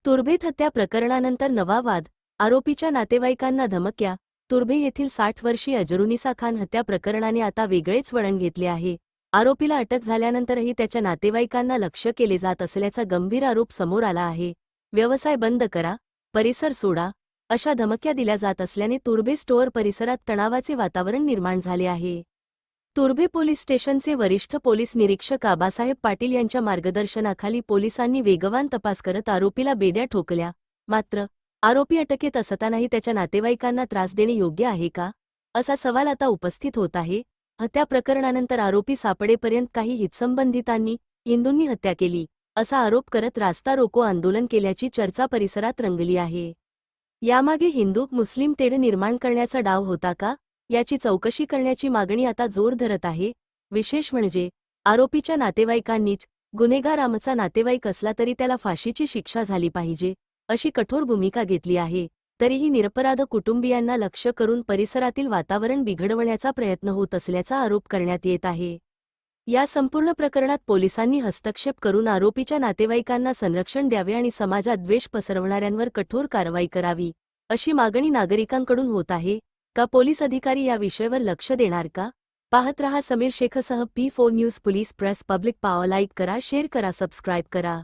तुर्भेत हत्या प्रकरणानंतर नवा वाद, आरोपीच्या नातेवाईकांना धमक्या. तुर्भे येथील 60 वर्षीय अजरुनिसा खान हत्या प्रकरणाने आता वेगळेच वळण घेतले आहे. आरोपीला अटक झाल्यानंतरही त्याच्या नातेवाईकांना लक्ष्य केले जात असल्याचा गंभीर आरोप समोर आला आहे. व्यवसाय बंद करा, परिसर सोडा, अशा धमक्या दिल्या जात असल्याने तुर्भे स्टोअर परिसरात तणावाचे वातावरण निर्माण झाले आहे. तुर्भे पोलीस स्टेशनचे वरिष्ठ पोलीस निरीक्षक आबासाहेब पाटील यांच्या मार्गदर्शनाखाली पोलिसांनी वेगवान तपास करत आरोपीला बेड्या ठोकल्या. मात्र आरोपी अटकेत असतानाही त्याच्या नातेवाईकांना त्रास देणे योग्य आहे का, असा सवाल आता उपस्थित होत आहे. हत्या प्रकरणानंतर आरोपी सापडेपर्यंत काही हितसंबंधितांनी हिंदूंनी हत्या केली असा आरोप करत रास्ता रोको आंदोलन केल्याची चर्चा परिसरात रंगली आहे. यामागे हिंदू मुस्लिम तेढ निर्माण करण्याचा डाव होता का, याची चौकशी करण्याची मागणी आता जोर धरत आहे. विशेष म्हणजे आरोपीच्या नातेवाईकांनीच गुन्हेगार आमचा नातेवाईक असला तरी त्याला फाशीची शिक्षा झाली पाहिजे, अशी कठोर भूमिका घेतली आहे. तरीही निरपराध कुटुंबियांना लक्ष्य करून परिसरातील वातावरण बिघडवण्याचा प्रयत्न होत असल्याचा आरोप करण्यात येत आहे. या संपूर्ण प्रकरणात पोलिसांनी हस्तक्षेप करून आरोपीच्या नातेवाईकांना संरक्षण द्यावे आणि समाजात द्वेष पसरवणाऱ्यांवर कठोर कारवाई करावी, अशी मागणी नागरिकांकडून होत आहे. का पोलीस अधिकारी या विषयावर लक्ष देणार का? पाहत रहा समीर शेखसह P4 news. Police press public power. Like करा, शेअर करा, सबस्क्राईब करा.